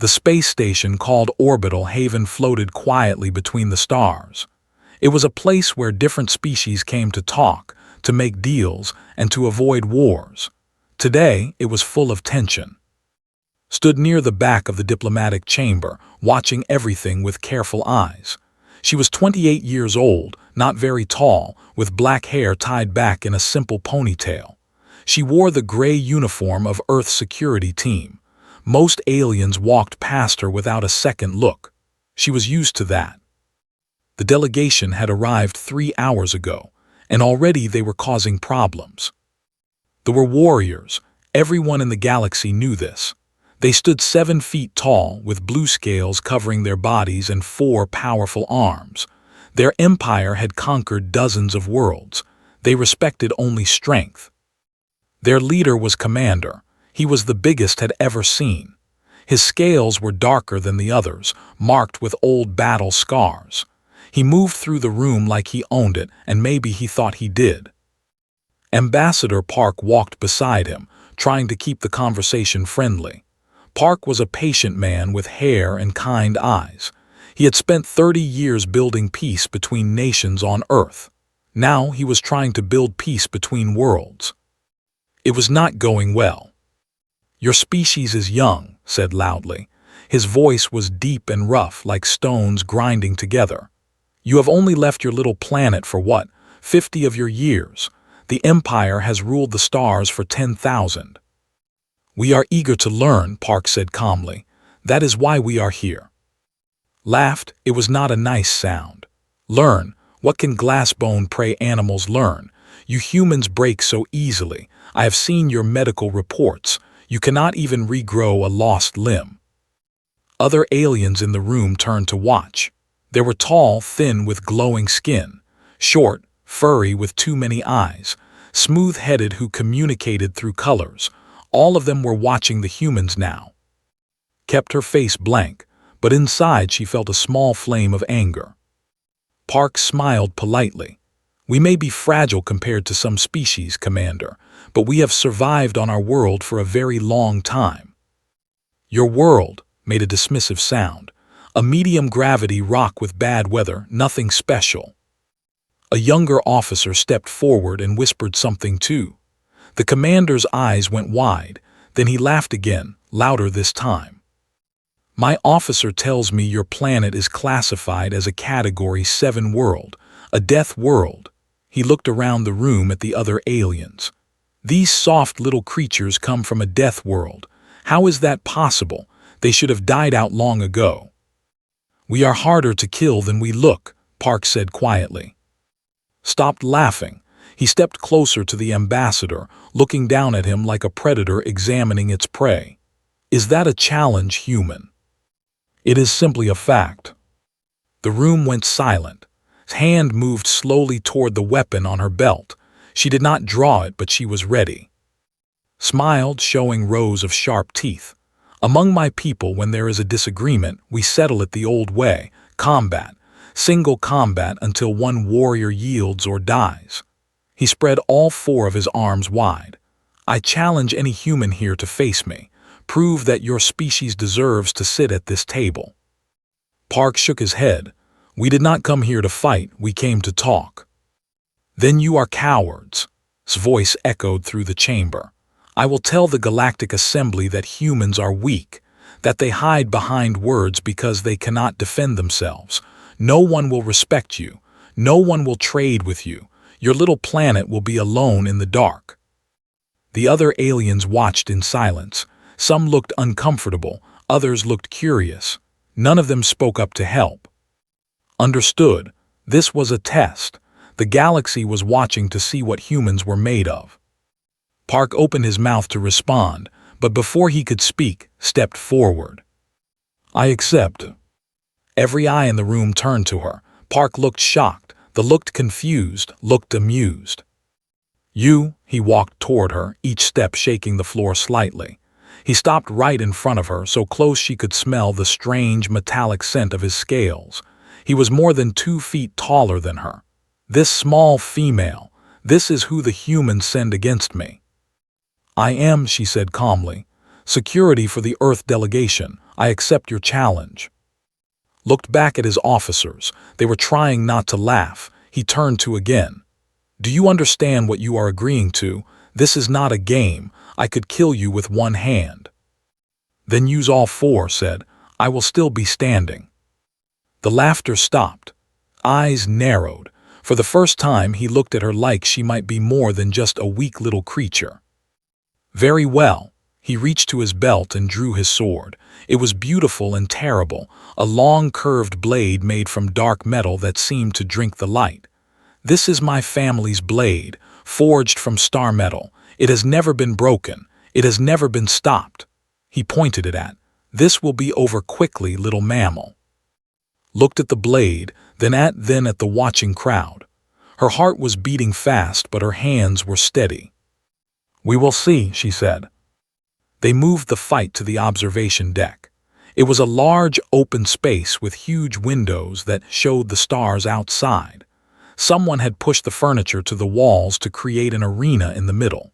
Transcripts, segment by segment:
The space station called Orbital Haven floated quietly between the stars. It was a place where different species came to talk, to make deals, and to avoid wars. Today, it was full of tension. Stood near the back of the diplomatic chamber, watching everything with careful eyes. She was 28 years old, not very tall, with black hair tied back in a simple ponytail. She wore the gray uniform of Earth's security team. Most aliens walked past her without a second look. She was used to that. The delegation had arrived 3 hours ago, and already they were causing problems. There were warriors. Everyone in the galaxy knew this. They stood 7 feet tall, with blue scales covering their bodies and 4 powerful arms. Their empire had conquered dozens of worlds. They respected only strength. Their leader was Commander. He was the biggest had ever seen. His scales were darker than the others, marked with old battle scars. He moved through the room like he owned it, and maybe he thought he did. Ambassador Park walked beside him, trying to keep the conversation friendly. Park was a patient man with hair and kind eyes. He had spent 30 years building peace between nations on Earth. Now he was trying to build peace between worlds. It was not going well. "Your species is young," said loudly. His voice was deep and rough, like stones grinding together. "You have only left your little planet for what, 50 of your years? The Empire has ruled the stars for 10,000. "We are eager to learn," Park said calmly. "That is why we are here." Laughed. It was not a nice sound. "Learn? What can glass-bone prey animals learn? You humans break so easily. I have seen your medical reports. You cannot even regrow a lost limb." Other aliens in the room turned to watch. They were tall, thin with glowing skin, short, furry with too many eyes, smooth-headed who communicated through colors. All of them were watching the humans now. Kept her face blank, but inside she felt a small flame of anger. Park smiled politely. "We may be fragile compared to some species, Commander, but we have survived on our world for a very long time." "Your world," made a dismissive sound. "A medium-gravity rock with bad weather, nothing special." A younger officer stepped forward and whispered something too. The commander's eyes went wide, then he laughed again, louder this time. "My officer tells me your planet is classified as a Category 7 world, a death world." He looked around the room at the other aliens. "These soft little creatures come from a death world. How is that possible? They should have died out long ago." "We are harder to kill than we look," Park said quietly. Stopped laughing. He stepped closer to the ambassador, looking down at him like a predator examining its prey. "Is that a challenge, human?" "It is simply a fact." The room went silent. His hand moved slowly toward the weapon on her belt. She did not draw it, but she was ready. Smiled, showing rows of sharp teeth. "Among my people, when there is a disagreement, we settle it the old way, combat. Single combat until one warrior yields or dies." He spread all 4 of his arms wide. "I challenge any human here to face me. Prove that your species deserves to sit at this table." Park shook his head. "We did not come here to fight, we came to talk." "Then you are cowards." His voice echoed through the chamber. "I will tell the Galactic Assembly that humans are weak, that they hide behind words because they cannot defend themselves. No one will respect you. No one will trade with you. Your little planet will be alone in the dark." The other aliens watched in silence. Some looked uncomfortable, others looked curious. None of them spoke up to help. Understood. This was a test. The galaxy was watching to see what humans were made of. Park opened his mouth to respond, but before he could speak, stepped forward. "I accept." Every eye in the room turned to her. Park looked shocked. The looked confused, looked amused. "You," he walked toward her, each step shaking the floor slightly. He stopped right in front of her, so close she could smell the strange metallic scent of his scales. He was more than 2 feet taller than her. "This small female, this is who the humans send against me." "I am," she said calmly. "Security for the Earth delegation. I accept your challenge. Looked back at his officers. They were trying not to laugh. He turned to again. Do you understand what you are agreeing to? This is not a game. I could kill you with one hand. Then use all four, said. I will still be standing. The laughter stopped. Eyes narrowed. For the first time he looked at her like she might be more than just a weak little creature. Very well. He reached to his belt and drew his sword. It was beautiful and terrible, a long curved blade made from dark metal that seemed to drink the light. This is my family's blade, forged from star metal. It has never been broken. It has never been stopped. He pointed it at. This will be over quickly, little mammal. Looked at the blade, then at the watching crowd. Her heart was beating fast, but her hands were steady. We will see, she said. They moved the fight to the observation deck. It was a large open space with huge windows that showed the stars outside. Someone had pushed the furniture to the walls to create an arena in the middle.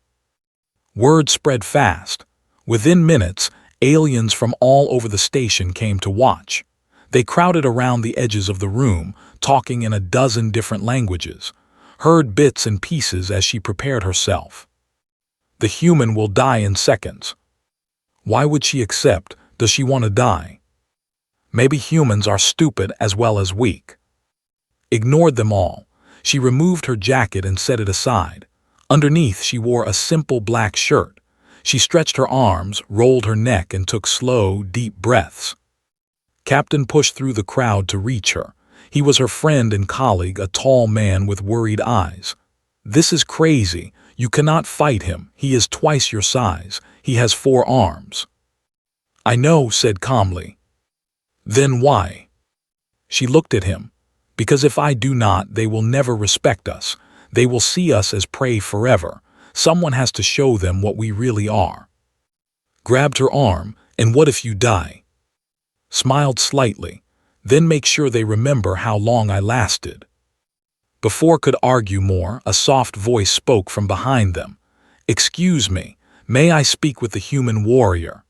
Word spread fast. Within minutes, aliens from all over the station came to watch. They crowded around the edges of the room, talking in a dozen different languages, heard bits and pieces as she prepared herself. The human will die in seconds. Why would she accept? Does she want to die? Maybe humans are stupid as well as weak. Ignored them all. She removed her jacket and set it aside. Underneath she wore a simple black shirt. She stretched her arms, rolled her neck, and took slow, deep breaths. Captain pushed through the crowd to reach her. He was her friend and colleague, a tall man with worried eyes. This is crazy. You cannot fight him. He is twice your size. He has 4 arms. I know, said calmly. Then why? She looked at him. Because if I do not, they will never respect us. They will see us as prey forever. Someone has to show them what we really are. Grabbed her arm. And what if you die? Smiled slightly. Then make sure they remember how long I lasted. Before could argue more, a soft voice spoke from behind them. Excuse me, may I speak with the human warrior?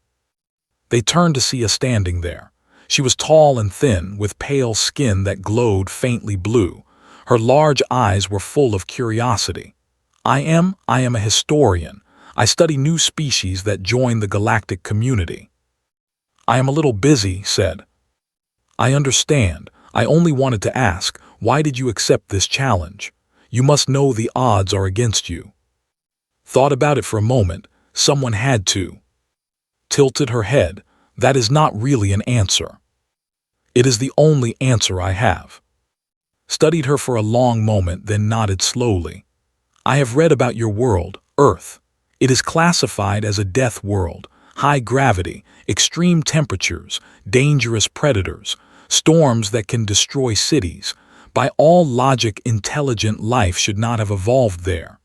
They turned to see a standing there. She was tall and thin, with pale skin that glowed faintly blue. Her large eyes were full of curiosity. I am a historian. I study new species that join the galactic community. I am a little busy, said. I understand. I only wanted to ask, why did you accept this challenge? You must know the odds are against you. Thought about it for a moment. Someone had to. Tilted her head. That is not really an answer. It is the only answer I have. Studied her for a long moment, then nodded slowly. I have read about your world, Earth. It is classified as a death world. High gravity, extreme temperatures, dangerous predators, storms that can destroy cities. By all logic, intelligent life should not have evolved there.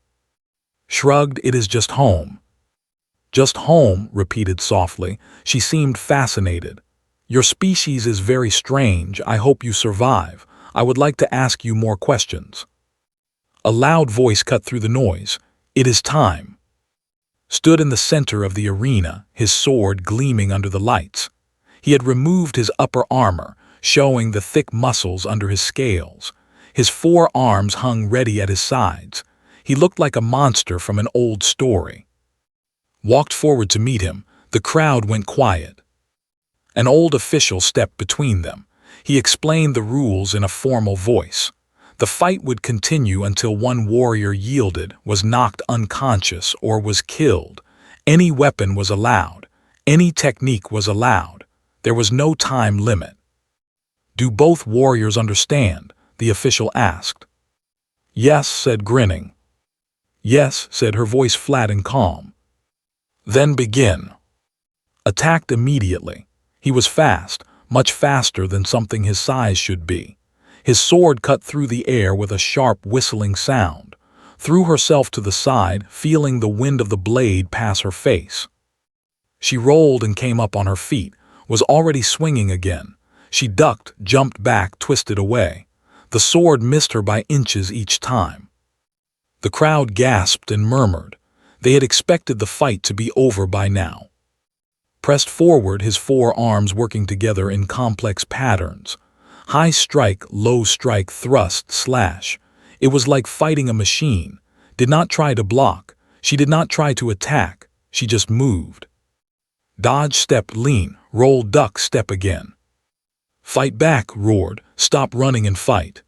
Shrugged, it is just home. Just home, repeated softly. She seemed fascinated. Your species is very strange. I hope you survive. I would like to ask you more questions. A loud voice cut through the noise. It is time. Stood in the center of the arena, his sword gleaming under the lights. He had removed his upper armor, showing the thick muscles under his scales. His 4 arms hung ready at his sides. He looked like a monster from an old story. Walked forward to meet him. The crowd went quiet. An old official stepped between them. He explained the rules in a formal voice. The fight would continue until one warrior yielded, was knocked unconscious, or was killed. Any weapon was allowed. Any technique was allowed. There was no time limit. Do both warriors understand? The official asked. Yes, said grinning. Yes, said her voice flat and calm. Then begin. Attacked immediately. He was fast, much faster than something his size should be. His sword cut through the air with a sharp whistling sound. Threw herself to the side, feeling the wind of the blade pass her face. She rolled and came up on her feet, was already swinging again. She ducked, jumped back, twisted away. The sword missed her by inches each time. The crowd gasped and murmured. They had expected the fight to be over by now. Pressed forward, his four arms working together in complex patterns. High strike, low strike, thrust, slash. It was like fighting a machine. Did not try to block. She did not try to attack. She just moved. Dodge, step, lean, roll, duck, step again. Fight back, roared, stop running and fight.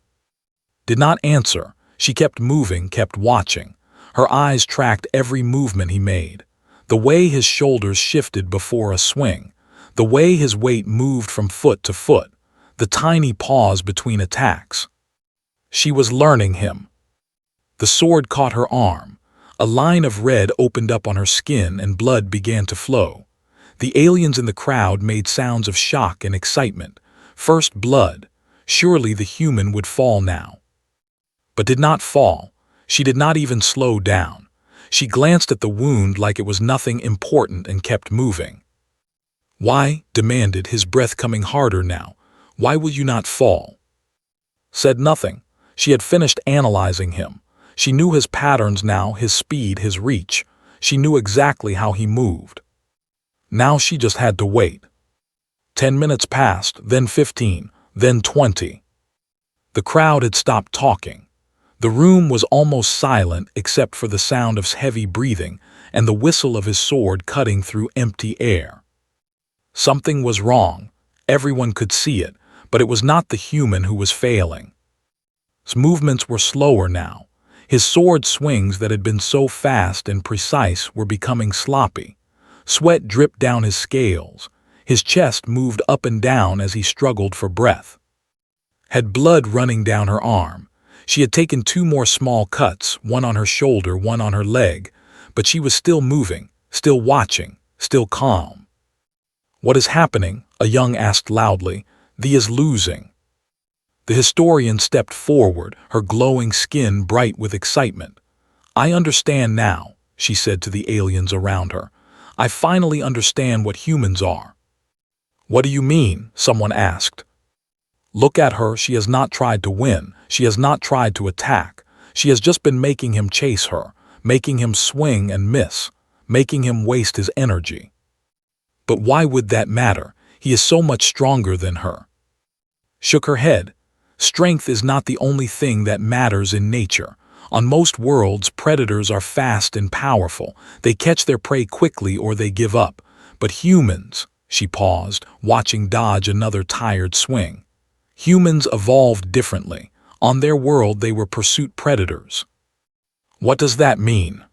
Did not answer. She kept moving, kept watching. Her eyes tracked every movement he made. The way his shoulders shifted before a swing. The way his weight moved from foot to foot. The tiny pause between attacks. She was learning him. The sword caught her arm. A line of red opened up on her skin and blood began to flow. The aliens in the crowd made sounds of shock and excitement. First blood. Surely the human would fall now. But did not fall. She did not even slow down. She glanced at the wound like it was nothing important and kept moving. "Why?" demanded, his breath coming harder now. "Why will you not fall?" Said nothing. She had finished analyzing him. She knew his patterns now, his speed, his reach. She knew exactly how he moved. Now she just had to wait. 10 minutes passed, then 15, then 20. The crowd had stopped talking. The room was almost silent except for the sound of heavy breathing and the whistle of his sword cutting through empty air. Something was wrong. Everyone could see it, but it was not the human who was failing. His movements were slower now. His sword swings that had been so fast and precise were becoming sloppy. Sweat dripped down his scales. His chest moved up and down as he struggled for breath. Had blood running down her arm. She had taken 2 more small cuts, one on her shoulder, one on her leg, but she was still moving, still watching, still calm. "What is happening?" a young asked loudly. "Thee is losing." The historian stepped forward, her glowing skin bright with excitement. "I understand now," she said to the aliens around her. "I finally understand what humans are." "What do you mean?" someone asked. "Look at her. She has not tried to win. She has not tried to attack. She has just been making him chase her, making him swing and miss, making him waste his energy." "But why would that matter? He is so much stronger than her." Shook her head. "Strength is not the only thing that matters in nature. On most worlds, predators are fast and powerful. They catch their prey quickly or they give up. But humans," she paused, watching Dodge another tired swing. "Humans evolved differently. On their world, they were pursuit predators." "What does that mean?"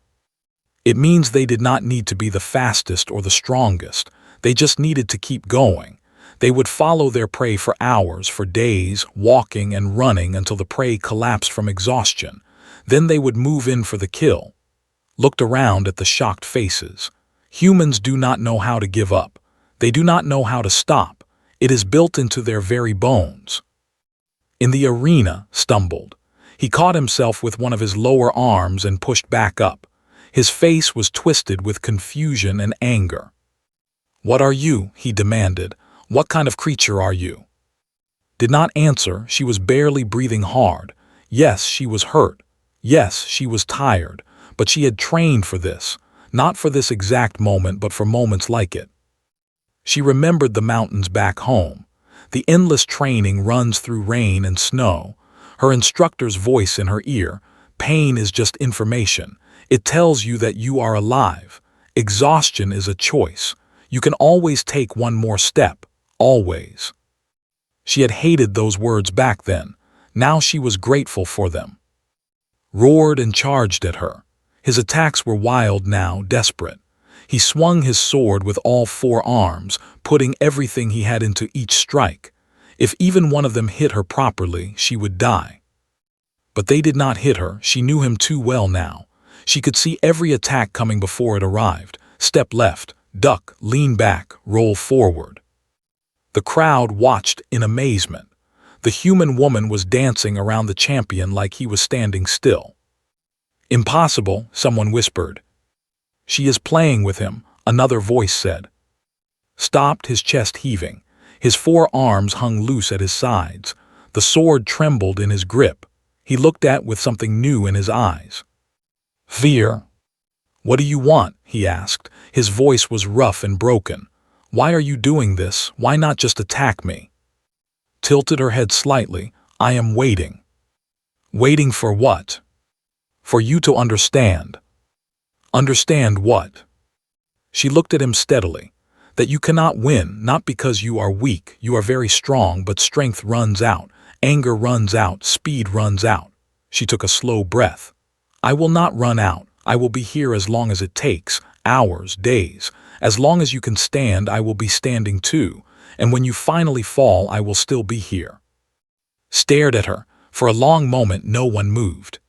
"It means they did not need to be the fastest or the strongest. They just needed to keep going. They would follow their prey for hours, for days, walking and running until the prey collapsed from exhaustion. Then they would move in for the kill." Looked around at the shocked faces. Humans do not know how to give up. They do not know how to stop. It is built into their very bones. In the arena, stumbled. He caught himself with one of his lower arms and pushed back up. His face was twisted with confusion and anger. "What are you?" he demanded. "What kind of creature are you?" Did not answer. She was barely breathing hard. Yes, she was hurt. Yes, she was tired. But she had trained for this. Not for this exact moment, but for moments like it. She remembered the mountains back home. The endless training runs through rain and snow. Her instructor's voice in her ear. "Pain is just information. It tells you that you are alive. Exhaustion is a choice. You can always take one more step. Always." She had hated those words back then. Now she was grateful for them. Roared and charged at her. His attacks were wild now, desperate. He swung his sword with all 4 arms, putting everything he had into each strike. If even one of them hit her properly, she would die. But they did not hit her. She knew him too well now. She could see every attack coming before it arrived. Step left, duck, lean back, roll forward. The crowd watched in amazement. The human woman was dancing around the champion like he was standing still. "Impossible," someone whispered. "She is playing with him," another voice said. Stopped, his chest heaving. His 4 arms hung loose at his sides. The sword trembled in his grip. He looked at with something new in his eyes. "Fear." "What do you want?" he asked. His voice was rough and broken. Why are you doing this? Why not just attack me? Tilted her head slightly. I am waiting. Waiting for what? For you to understand. Understand what? She looked at him steadily. That you cannot win, not because you are weak, you are very strong, but strength runs out, anger runs out, speed runs out. She took a slow breath. I will not run out. I will be here as long as it takes, hours, days. As long as you can stand, I will be standing too, and when you finally fall, I will still be here. Stared at her. For a long moment, no one moved.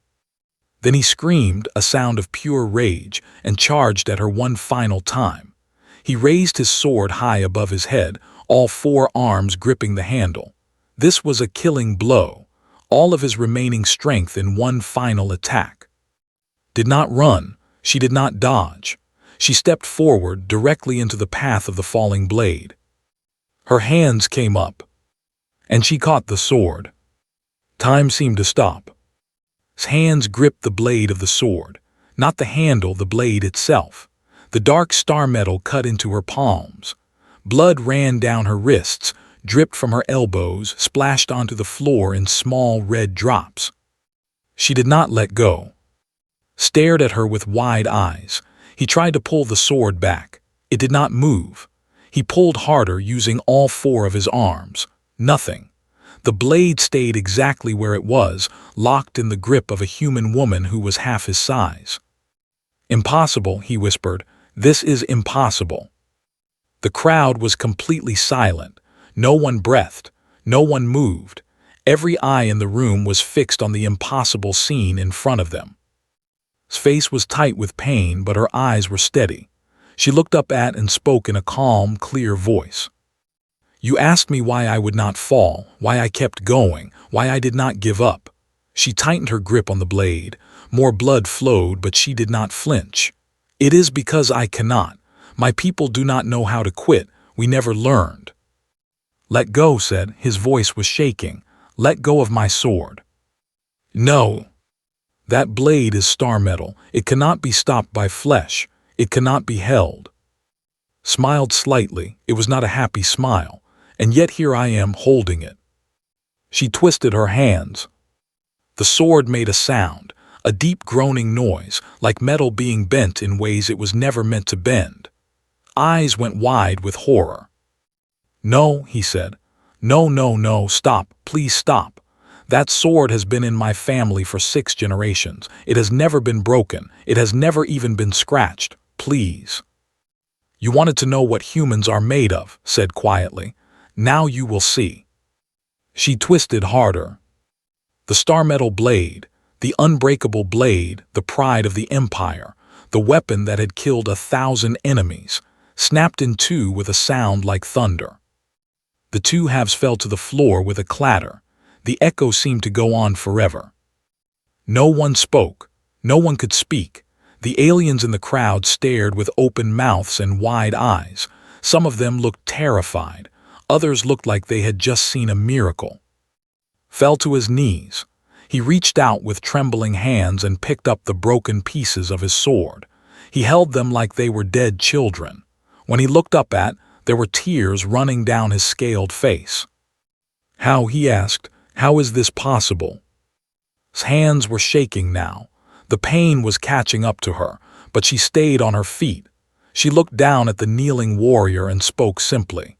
Then he screamed, a sound of pure rage, and charged at her one final time. He raised his sword high above his head, all four arms gripping the handle. This was a killing blow, all of his remaining strength in one final attack. Did not run, she did not dodge. She stepped forward directly into the path of the falling blade. Her hands came up, and she caught the sword. Time seemed to stop. His hands gripped the blade of the sword, not the handle, the blade itself. The dark star metal cut into her palms. Blood ran down her wrists, dripped from her elbows, splashed onto the floor in small red drops. She did not let go. Stared at her with wide eyes. He tried to pull the sword back. It did not move. He pulled harder, using all four of his arms. Nothing. The blade stayed exactly where it was, locked in the grip of a human woman who was half his size. Impossible, he whispered. This is impossible. The crowd was completely silent. No one breathed. No one moved. Every eye in the room was fixed on the impossible scene in front of them. His face was tight with pain, but her eyes were steady. She looked up at and spoke in a calm, clear voice. You asked me why I would not fall, why I kept going, why I did not give up. She tightened her grip on the blade. More blood flowed, but she did not flinch. It is because I cannot. My people do not know how to quit. We never learned. Let go, said. His voice was shaking. Let go of my sword. No. That blade is star metal. It cannot be stopped by flesh. It cannot be held. Smiled slightly. It was not a happy smile. And yet here I am holding it. She twisted her hands. The sword made a sound, a deep groaning noise, like metal being bent in ways it was never meant to bend. Eyes went wide with horror. No, he said. No, no, no, stop, please stop. That sword has been in my family for 6 generations. It has never been broken. It has never even been scratched. Please. You wanted to know what humans are made of, said quietly. Now you will see. She twisted harder. The star metal blade, the unbreakable blade, the pride of the empire, the weapon that had killed 1,000 enemies, snapped in two with a sound like thunder. The two halves fell to the floor with a clatter. The echo seemed to go on forever. No one spoke. No one could speak. The aliens in the crowd stared with open mouths and wide eyes. Some of them looked terrified. Others looked like they had just seen a miracle. Fell to his knees. He reached out with trembling hands and picked up the broken pieces of his sword. He held them like they were dead children. When he looked up there were tears running down his scaled face. How, he asked, how is this possible? His hands were shaking now. The pain was catching up to her, but she stayed on her feet. She looked down at the kneeling warrior and spoke simply.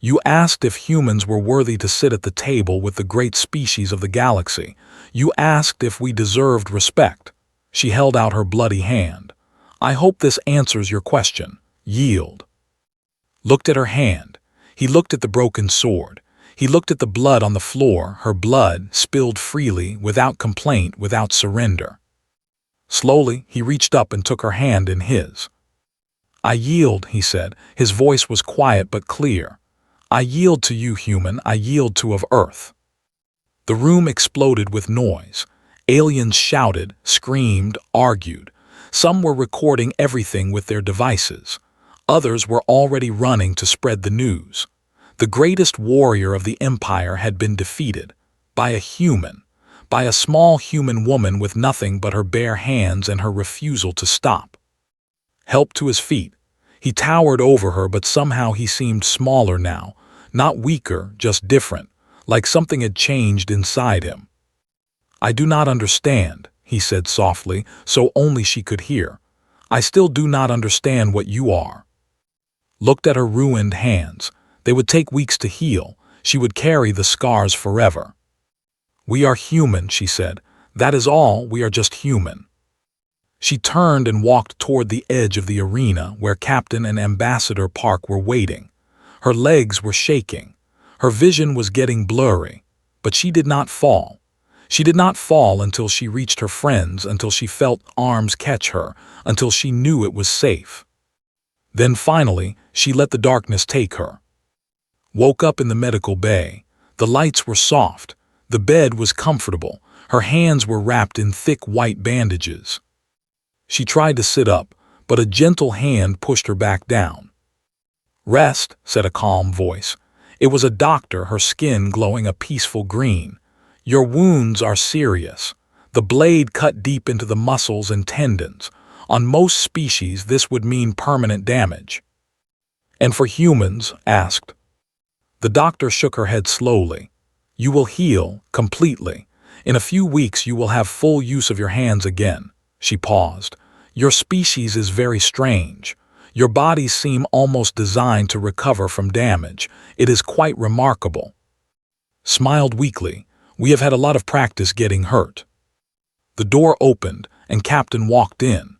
You asked if humans were worthy to sit at the table with the great species of the galaxy. You asked if we deserved respect. She held out her bloody hand. I hope this answers your question. Yield. Looked at her hand. He looked at the broken sword. He looked at the blood on the floor, her blood spilled freely, without complaint, without surrender. Slowly, he reached up and took her hand in his. I yield, he said. His voice was quiet but clear. I yield to you, human. I yield to of Earth. The room exploded with noise. Aliens shouted, screamed, argued. Some were recording everything with their devices. Others were already running to spread the news. The greatest warrior of the empire had been defeated. By a human. By a small human woman with nothing but her bare hands and her refusal to stop. Helped to his feet. He towered over her, but somehow he seemed smaller now, not weaker, just different, like something had changed inside him. "I do not understand," he said softly, so only she could hear. "I still do not understand what you are." Looked at her ruined hands. They would take weeks to heal. She would carry the scars forever. "We are human," she said. "That is all, we are just human." She turned and walked toward the edge of the arena where Captain and Ambassador Park were waiting. Her legs were shaking. Her vision was getting blurry. But she did not fall. She did not fall until she reached her friends, until she felt arms catch her, until she knew it was safe. Then finally, she let the darkness take her. Woke up in the medical bay. The lights were soft. The bed was comfortable. Her hands were wrapped in thick white bandages. She tried to sit up, but a gentle hand pushed her back down. "Rest," said a calm voice. It was a doctor, her skin glowing a peaceful green. "Your wounds are serious. The blade cut deep into the muscles and tendons. On most species, this would mean permanent damage." "And for humans?" asked. The doctor shook her head slowly. "You will heal completely. In a few weeks you will have full use of your hands again." She paused. "Your species is very strange. Your bodies seem almost designed to recover from damage. It is quite remarkable." Smiled weakly. "We have had a lot of practice getting hurt." The door opened, and Captain walked in.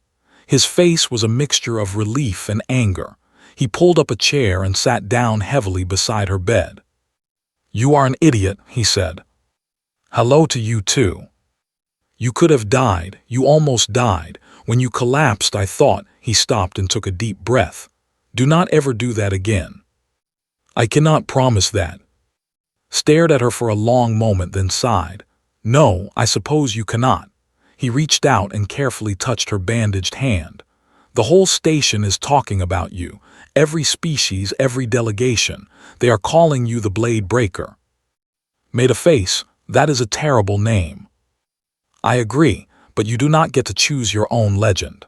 His face was a mixture of relief and anger. He pulled up a chair and sat down heavily beside her bed. "You are an idiot," he said. "Hello to you too. You could have died. You almost died. When you collapsed, I thought—" He stopped and took a deep breath. "Do not ever do that again." "I cannot promise that." Stared at her for a long moment, then sighed. "No, I suppose you cannot." He reached out and carefully touched her bandaged hand. "The whole station is talking about you. Every species, every delegation. They are calling you the Blade Breaker." Made a face. "That is a terrible name." "I agree, but you do not get to choose your own legend."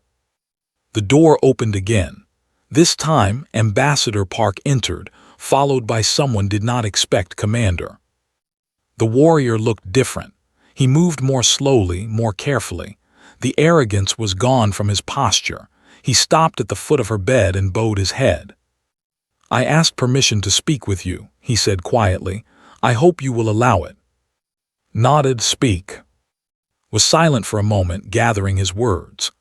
The door opened again. This time, Ambassador Park entered, followed by someone did not expect Commander. The warrior looked different. He moved more slowly, more carefully. The arrogance was gone from his posture. He stopped at the foot of her bed and bowed his head. "I asked permission to speak with you," he said quietly. "I hope you will allow it." Nodded. "Speak." Was silent for a moment, gathering his words.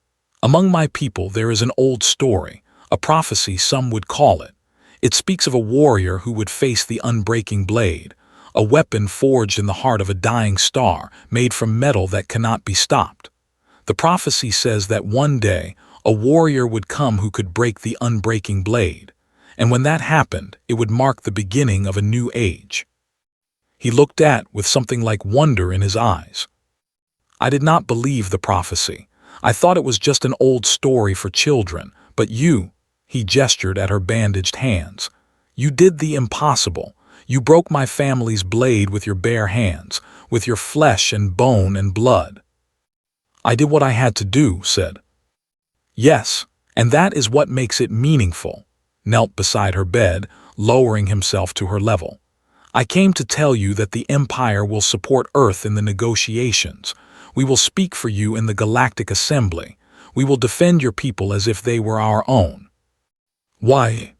"Among my people there is an old story, a prophecy some would call it. It speaks of a warrior who would face the unbreaking blade, a weapon forged in the heart of a dying star, made from metal that cannot be stopped. The prophecy says that one day a warrior would come who could break the unbreaking blade, and when that happened, it would mark the beginning of a new age." He looked with something like wonder in his eyes. "I did not believe the prophecy. I thought it was just an old story for children, but you—" he gestured at her bandaged hands. "You did the impossible. You broke my family's blade with your bare hands, with your flesh and bone and blood." "I did what I had to do," said. "Yes, and that is what makes it meaningful." Knelt beside her bed, lowering himself to her level. "I came to tell you that the Empire will support Earth in the negotiations. We will speak for you in the Galactic Assembly. We will defend your people as if they were our own." "Why?"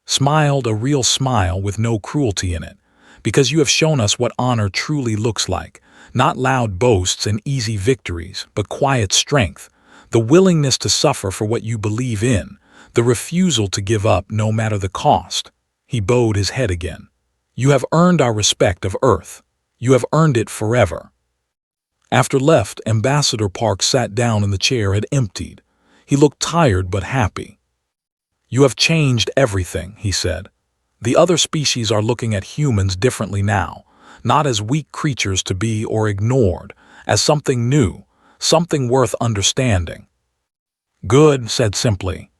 Smiled, a real smile with no cruelty in it. "Because you have shown us what honor truly looks like. Not loud boasts and easy victories, but quiet strength. The willingness to suffer for what you believe in. The refusal to give up no matter the cost." He bowed his head again. "You have earned our respect of Earth. You have earned it forever." After left, Ambassador Park sat down in the chair had emptied. He looked tired but happy. "You have changed everything," he said. "The other species are looking at humans differently now, not as weak creatures to be or ignored, as something new, something worth understanding." "Good," said simply.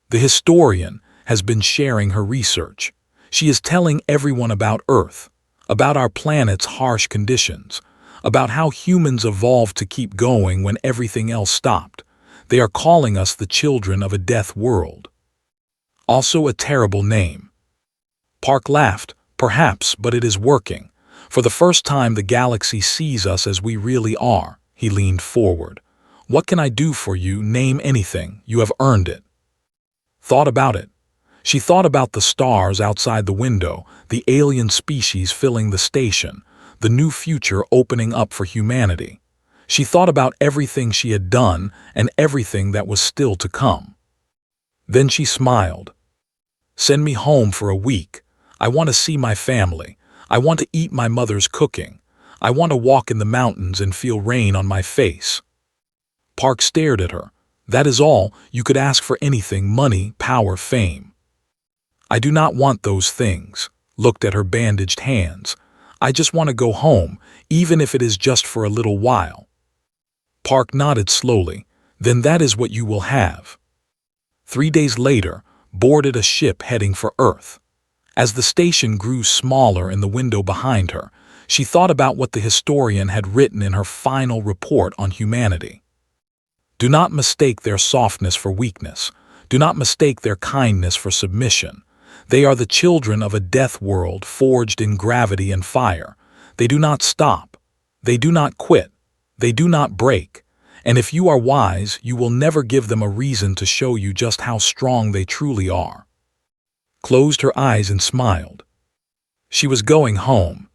The historian has been sharing her research. She is telling everyone about Earth, about our planet's harsh conditions, about how humans evolved to keep going when everything else stopped. They are calling us the children of a death world. Also a terrible name. Park laughed. Perhaps, but it is working. For the first time the galaxy sees us as we really are. He leaned forward. What can I do for you? Name anything. You have earned it. Thought about it. She thought about the stars outside the window, the alien species filling the station, the new future opening up for humanity. She thought about everything she had done and everything that was still to come. Then she smiled. Send me home for a week. I want to see my family. I want to eat my mother's cooking. I want to walk in the mountains and feel rain on my face. Park stared at her. That is all. You could ask for anything: money, power, fame. I do not want those things. Looked at her bandaged hands. I just want to go home, even if it is just for a little while. Park nodded slowly. Then that is what you will have. 3 days later, boarded a ship heading for Earth. As the station grew smaller in the window behind her, she thought about what the historian had written in her final report on humanity. Do not mistake their softness for weakness. Do not mistake their kindness for submission. They are the children of a death world forged in gravity and fire. They do not stop. They do not quit. They do not break. And if you are wise, you will never give them a reason to show you just how strong they truly are. Closed her eyes and smiled. She was going home,